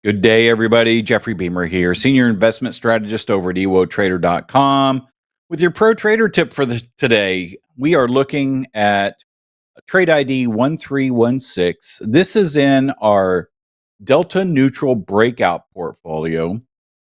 Good day, everybody. Jeffrey Beamer here, Senior Investment Strategist over at ewotrader.com. With your pro trader tip for today, we are looking at trade ID 1316. This is in our delta neutral breakout portfolio.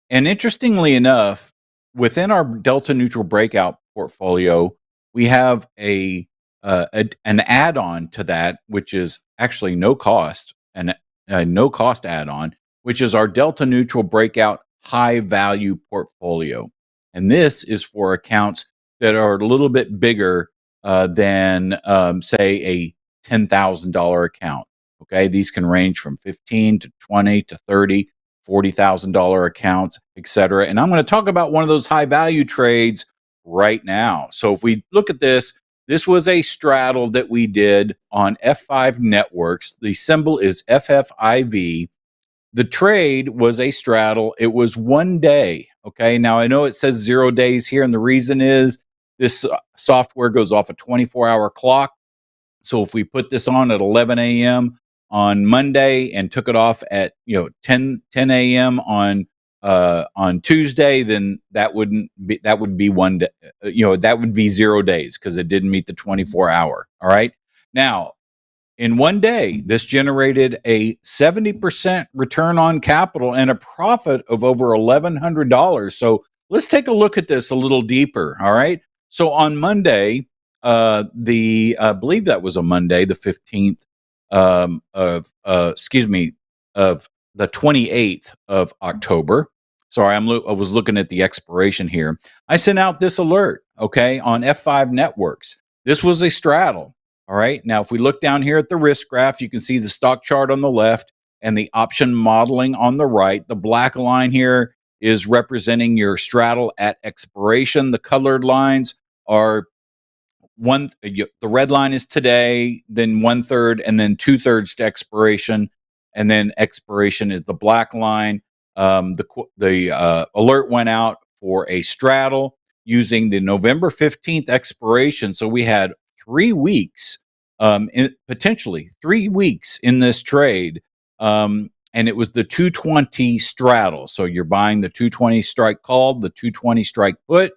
And interestingly enough, within our delta neutral breakout portfolio, we have an add-on to that, which is actually no cost, and a no cost add-on, which is our delta neutral breakout high value portfolio. And this is for accounts that are a little bit bigger than, say, a $10,000 account. Okay, these can range from 15 to 20 to 30, $40,000 accounts, etc. And I'm going to talk about one of those high value trades right now. So if we look at this, this was a straddle that we did on F5 networks. The symbol is FFIV. The trade was a straddle. It was 1 day. Okay. Now I know it says 0 days here, and the reason is this software goes off a 24-hour clock. So if we put this on at 11 a.m. on Monday and took it off at 10 a.m. on Tuesday, then that would be 1 day. That would be 0 days because it didn't meet the 24-hour. All right. Now, in 1 day, this generated a 70% return on capital and a profit of over $1,100. So let's take a look at this a little deeper. All right. So on Monday, I believe that was a Monday, the 15th of the 28th of October. Sorry, I was looking at the expiration here. I sent out this alert, okay, on F5 networks. This was a straddle. All right. Now, if we look down here at the risk graph, you can see the stock chart on the left and the option modeling on the right. The black line here is representing your straddle at expiration. The colored lines are the red line is today, then 1/3, and then 2/3 to expiration, and then expiration is the black line. The alert went out for a straddle using the November 15th expiration. So we had 3 weeks, potentially 3 weeks in this trade. And it was the 220 straddle. So you're buying the 220 strike call, the 220 strike put.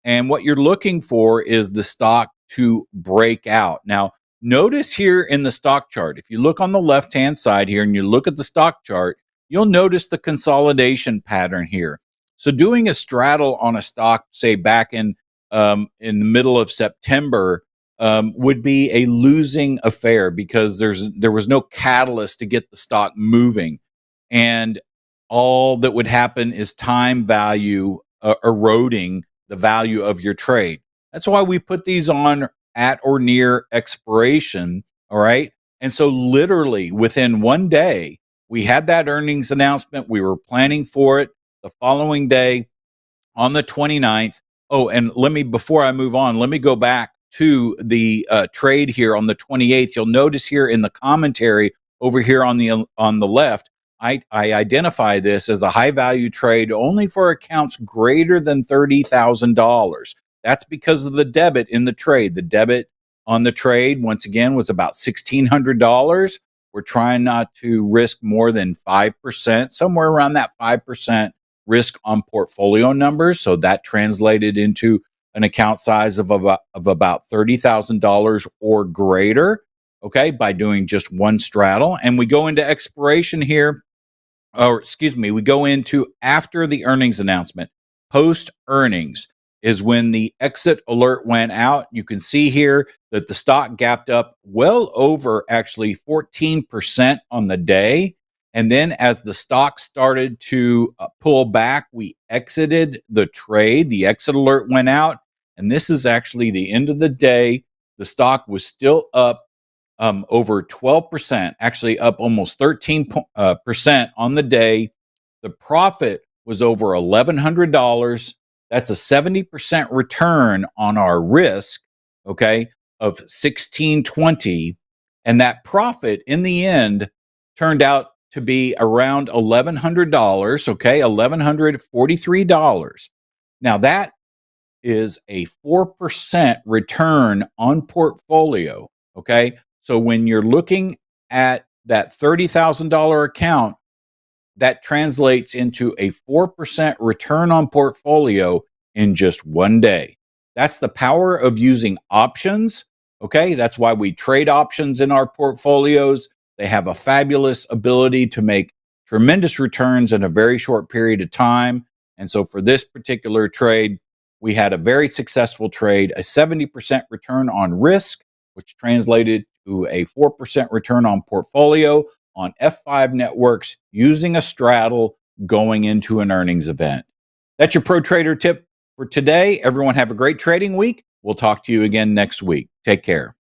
And what you're looking for is the stock to break out. Now, notice here in the stock chart, if you look on the left-hand side here and you look at the stock chart, you'll notice the consolidation pattern here. So doing a straddle on a stock, say back in the middle of September, would be a losing affair because there was no catalyst to get the stock moving. And all that would happen is time value eroding the value of your trade. That's why we put these on at or near expiration. All right. And so literally within 1 day, we had that earnings announcement. We were planning for it the following day on the 29th. Oh, and before I move on, let me go back to the trade here on the 28th. You'll notice here in the commentary over here on the left, I identify this as a high value trade only for accounts greater than $30,000. That's because of the debit in the trade. The debit on the trade, once again, was about $1,600. We're trying not to risk more than 5%, somewhere around that 5% risk on portfolio numbers. So that translated into an account size of about $30,000 or greater, okay, by doing just one straddle. And we go into expiration here, we go into after the earnings announcement. Post earnings is when the exit alert went out. You can see here that the stock gapped up well over actually 14% on the day. And then as the stock started to pull back, we exited the trade. The exit alert went out. And this is actually the end of the day. The stock was still up over 12%, actually up almost 13% on the day. The profit was over $1,100. That's a 70% return on our risk, okay, of 1620. And that profit in the end turned out to be around $1,100, okay, $1,143. Now that is a 4% return on portfolio, okay? So when you're looking at that $30,000 account, that translates into a 4% return on portfolio in just one day. That's the power of using options. Okay. That's why we trade options in our portfolios. They have a fabulous ability to make tremendous returns in a very short period of time. And so for this particular trade, we had a very successful trade, a 70% return on risk, which translated to a 4% return on portfolio on F5 networks using a straddle going into an earnings event. That's your pro trader tip for today. Everyone have a great trading week. We'll talk to you again next week. Take care.